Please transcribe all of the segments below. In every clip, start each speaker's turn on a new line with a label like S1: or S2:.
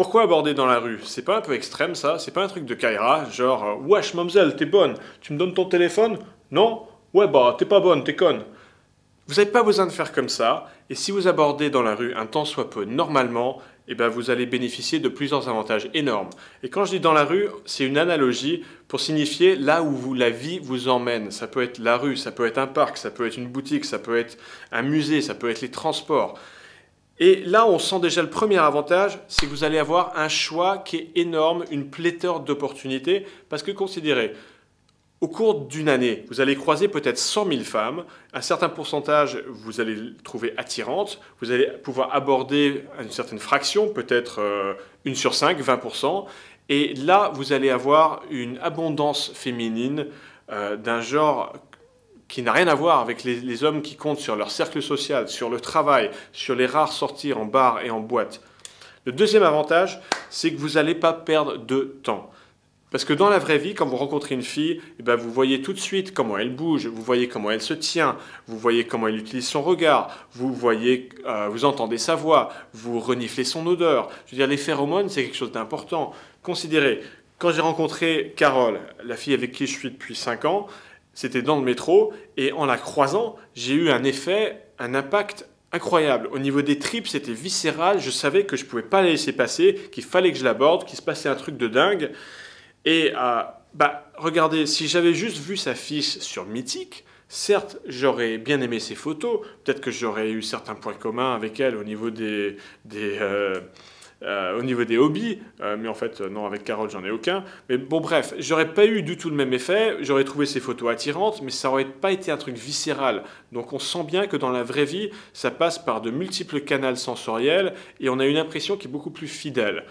S1: Pourquoi aborder dans la rue? C'est pas un peu extrême ça? C'est pas un truc de Kaira? Genre, wesh, mademoiselle, t'es bonne, tu me donnes ton téléphone? Non? Ouais, bah, t'es pas bonne, t'es conne. Vous n'avez pas besoin de faire comme ça, et si vous abordez dans la rue un tant soit peu normalement, eh ben vous allez bénéficier de plusieurs avantages énormes. Et quand je dis dans la rue, c'est une analogie pour signifier là où la vie vous emmène. Ça peut être la rue, ça peut être un parc, ça peut être une boutique, ça peut être un musée, ça peut être les transports. Et là, on sent déjà le premier avantage, c'est que vous allez avoir un choix qui est énorme, une pléthore d'opportunités, parce que considérez, au cours d'une année, vous allez croiser peut-être 100 000 femmes, un certain pourcentage vous allez trouver attirante, vous allez pouvoir aborder une certaine fraction, peut-être 1 sur 5, 20%, et là, vous allez avoir une abondance féminine d'un genre qui n'a rien à voir avec les hommes qui comptent sur leur cercle social, sur le travail, sur les rares sorties en bar et en boîte. Le deuxième avantage, c'est que vous n'allez pas perdre de temps. Parce que dans la vraie vie, quand vous rencontrez une fille, eh ben vous voyez tout de suite comment elle bouge, vous voyez comment elle se tient, vous voyez comment elle utilise son regard, vous voyez, vous entendez sa voix, vous reniflez son odeur. Je veux dire, les phéromones, c'est quelque chose d'important. Considérez, quand j'ai rencontré Carole, la fille avec qui je suis depuis 5 ans, c'était dans le métro, et en la croisant, j'ai eu un effet, un impact incroyable. Au niveau des tripes, c'était viscéral, je savais que je ne pouvais pas la laisser passer, qu'il fallait que je l'aborde, qu'il se passait un truc de dingue. Et regardez, si j'avais juste vu sa fiche sur Mythique, certes, j'aurais bien aimé ses photos, peut-être que j'aurais eu certains points communs avec elle au niveau au niveau des hobbies, mais en fait, non, avec Carole, j'en ai aucun. Mais bon, bref, j'aurais pas eu du tout le même effet, j'aurais trouvé ses photos attirantes, mais ça aurait pas été un truc viscéral. Donc on sent bien que dans la vraie vie, ça passe par de multiples canaux sensoriels, et on a une impression qui est beaucoup plus fidèle.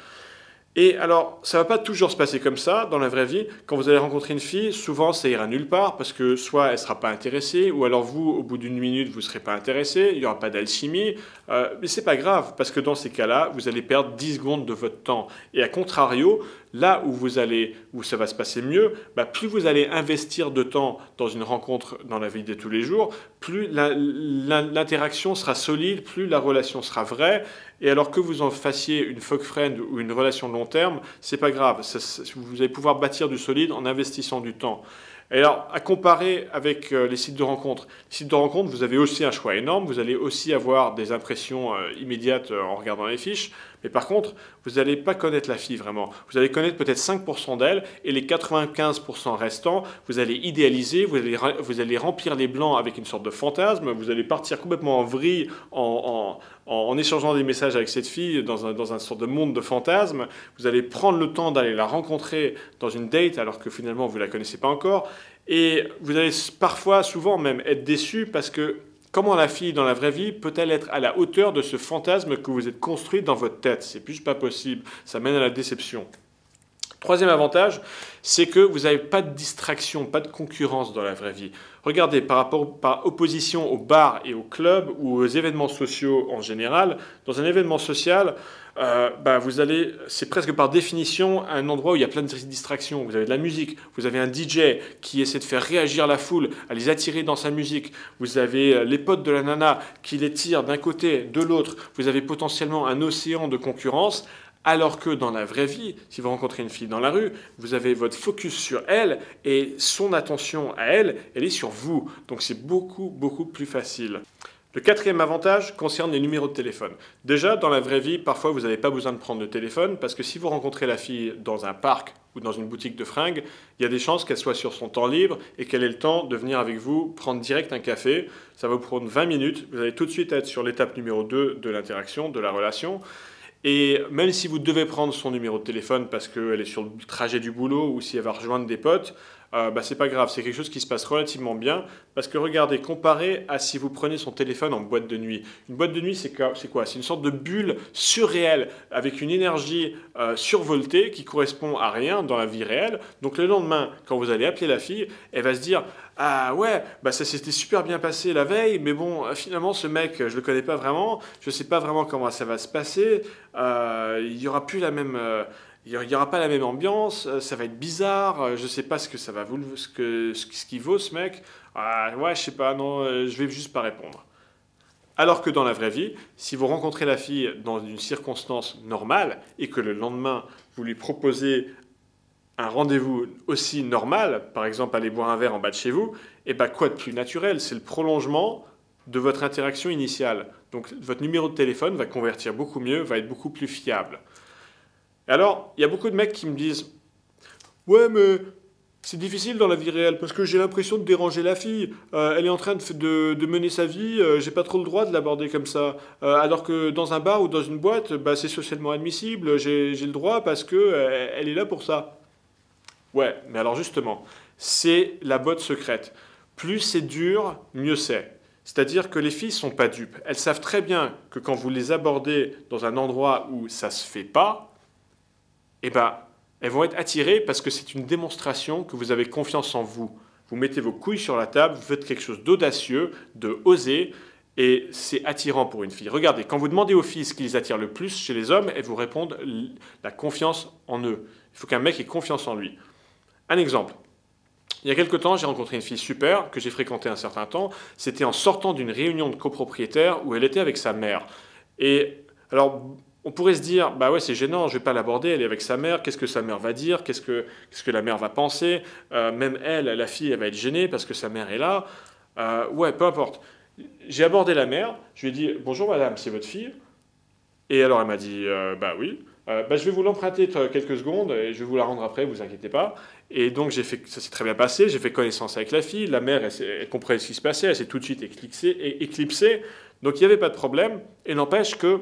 S1: Et alors, ça ne va pas toujours se passer comme ça dans la vraie vie. Quand vous allez rencontrer une fille, souvent ça ira nulle part parce que soit elle ne sera pas intéressée, ou alors vous, au bout d'une minute, vous ne serez pas intéressé, il n'y aura pas d'alchimie. Mais ce n'est pas grave parce que dans ces cas-là, vous allez perdre 10 secondes de votre temps. Et à contrario, là où ça va se passer mieux, plus vous allez investir de temps dans une rencontre dans la vie de tous les jours, plus l'interaction sera solide, plus la relation sera vraie. Et alors que vous en fassiez une fuck friend ou une relation de long terme, c'est pas grave. Vous allez pouvoir bâtir du solide en investissant du temps. Et alors, à comparer avec les sites de rencontres. Les sites de rencontres, vous avez aussi un choix énorme. Vous allez aussi avoir des impressions immédiates en regardant les fiches. Mais par contre, vous n'allez pas connaître la fille vraiment. Vous allez connaître peut-être 5% d'elle et les 95% restants, vous allez idéaliser, vous allez remplir les blancs avec une sorte de fantasme, vous allez partir complètement en vrille en échangeant des messages avec cette fille dans un sorte de monde de fantasmes. Vous allez prendre le temps d'aller la rencontrer dans une date alors que finalement vous ne la connaissez pas encore. Et vous allez parfois, souvent même, être déçu parce que comment la fille dans la vraie vie peut-elle être à la hauteur de ce fantasme que vous êtes construit dans votre tête? C'est juste pas possible. Ça mène à la déception. Troisième avantage, c'est que vous n'avez pas de distraction, pas de concurrence dans la vraie vie. Regardez, par opposition aux bars et aux clubs ou aux événements sociaux en général, dans un événement social, c'est presque par définition un endroit où il y a plein de distractions. Vous avez de la musique, vous avez un DJ qui essaie de faire réagir la foule, à les attirer dans sa musique. Vous avez les potes de la nana qui les tirent d'un côté, de l'autre. Vous avez potentiellement un océan de concurrence. Alors que dans la vraie vie, si vous rencontrez une fille dans la rue, vous avez votre focus sur elle et son attention à elle, elle est sur vous. Donc c'est beaucoup, beaucoup plus facile. Le quatrième avantage concerne les numéros de téléphone. Déjà, dans la vraie vie, parfois vous n'avez pas besoin de prendre le téléphone parce que si vous rencontrez la fille dans un parc ou dans une boutique de fringues, il y a des chances qu'elle soit sur son temps libre et qu'elle ait le temps de venir avec vous prendre direct un café. Ça va vous prendre 20 minutes. Vous allez tout de suite être sur l'étape numéro 2 de l'interaction, de la relation. Et même si vous devez prendre son numéro de téléphone parce qu'elle est sur le trajet du boulot ou si elle va rejoindre des potes, c'est pas grave, c'est quelque chose qui se passe relativement bien. Parce que regardez, comparé à si vous prenez son téléphone en boîte de nuit. Une boîte de nuit, c'est quoi? C'est une sorte de bulle surréelle avec une énergie survoltée qui correspond à rien dans la vie réelle. Donc le lendemain, quand vous allez appeler la fille, elle va se dire ah ouais, ça s'était super bien passé la veille, mais bon, finalement, ce mec, je le connais pas vraiment, je sais pas vraiment comment ça va se passer, il y aura plus la même, il y aura pas la même ambiance, ça va être bizarre, je sais pas ce que ça va ce qu'il vaut ce mec, ouais, je sais pas, non, je vais juste pas répondre. Alors que dans la vraie vie, si vous rencontrez la fille dans une circonstance normale et que le lendemain, vous lui proposez un rendez-vous aussi normal, par exemple aller boire un verre en bas de chez vous, et ben quoi de plus naturel? C'est le prolongement de votre interaction initiale. Donc votre numéro de téléphone va convertir beaucoup mieux, va être beaucoup plus fiable. Alors, il y a beaucoup de mecs qui me disent « Ouais, mais c'est difficile dans la vie réelle parce que j'ai l'impression de déranger la fille. Elle est en train de mener sa vie, j'ai pas trop le droit de l'aborder comme ça. Alors que dans un bar ou dans une boîte, bah, c'est socialement admissible, j'ai le droit parce que elle est là pour ça. » Ouais, mais alors justement, c'est la botte secrète. Plus c'est dur, mieux c'est. C'est-à-dire que les filles ne sont pas dupes. Elles savent très bien que quand vous les abordez dans un endroit où ça ne se fait pas, eh ben, elles vont être attirées parce que c'est une démonstration que vous avez confiance en vous. Vous mettez vos couilles sur la table, vous faites quelque chose d'audacieux, de osé, et c'est attirant pour une fille. Regardez, quand vous demandez aux filles ce qui les attire le plus chez les hommes, elles vous répondent la confiance en eux. Il faut qu'un mec ait confiance en lui. Un exemple. Il y a quelque temps, j'ai rencontré une fille super que j'ai fréquentée un certain temps. C'était en sortant d'une réunion de copropriétaires où elle était avec sa mère. Et alors, on pourrait se dire, bah ouais, c'est gênant, je vais pas l'aborder, elle est avec sa mère, qu'est-ce que sa mère va dire, qu'est-ce que la mère va penser, même elle, la fille, elle va être gênée parce que sa mère est là. Ouais, peu importe. J'ai abordé la mère, je lui ai dit, bonjour madame, c'est votre fille? Et alors elle m'a dit, bah oui. Bah, je vais vous l'emprunter quelques secondes et je vais vous la rendre après, vous inquiétez pas. Et donc ça s'est très bien passé, j'ai fait connaissance avec la fille, la mère elle comprenait ce qui se passait, elle s'est tout de suite éclipsée, donc il n'y avait pas de problème. Et n'empêche que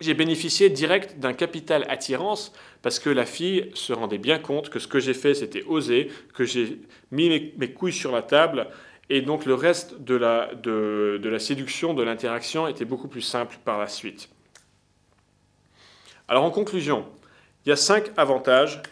S1: j'ai bénéficié direct d'un capital attirance parce que la fille se rendait bien compte que ce que j'ai fait c'était oser, que j'ai mis mes couilles sur la table. Et donc le reste de la séduction, de l'interaction était beaucoup plus simple par la suite. Alors en conclusion, il y a 5 avantages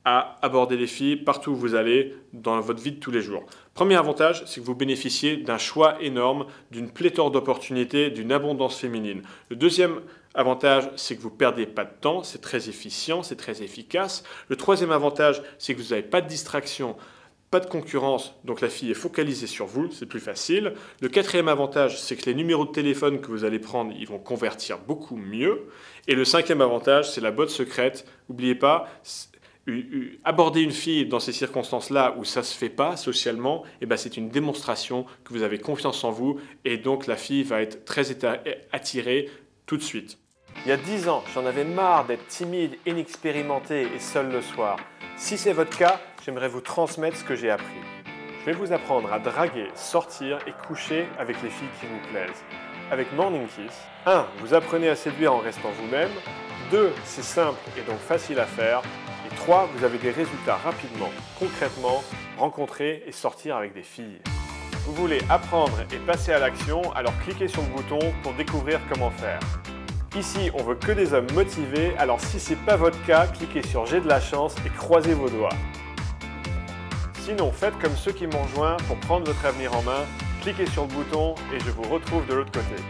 S1: à aborder les filles partout où vous allez dans votre vie de tous les jours. Premier avantage, c'est que vous bénéficiez d'un choix énorme, d'une pléthore d'opportunités, d'une abondance féminine. Le deuxième avantage, c'est que vous ne perdez pas de temps, c'est très efficient, c'est très efficace. Le troisième avantage, c'est que vous n'avez pas de distraction, pas de concurrence, donc la fille est focalisée sur vous, c'est plus facile. Le quatrième avantage, c'est que les numéros de téléphone que vous allez prendre, ils vont convertir beaucoup mieux. Et le cinquième avantage, c'est la botte secrète. N'oubliez pas, aborder une fille dans ces circonstances-là où ça ne se fait pas socialement, eh ben c'est une démonstration que vous avez confiance en vous et donc la fille va être très attirée tout de suite.
S2: Il y a 10 ans, j'en avais marre d'être timide, inexpérimenté et seul le soir. Si c'est votre cas, j'aimerais vous transmettre ce que j'ai appris. Je vais vous apprendre à draguer, sortir et coucher avec les filles qui vous plaisent. Avec Morning Kiss, 1. Vous apprenez à séduire en restant vous-même. 2. C'est simple et donc facile à faire. Et 3. Vous avez des résultats rapidement. Concrètement, rencontrer et sortir avec des filles. Vous voulez apprendre et passer à l'action, alors cliquez sur le bouton pour découvrir comment faire. Ici, on veut que des hommes motivés, alors si ce n'est pas votre cas, cliquez sur J'ai de la chance et croisez vos doigts. Sinon, faites comme ceux qui m'ont rejoint pour prendre votre avenir en main, cliquez sur le bouton et je vous retrouve de l'autre côté.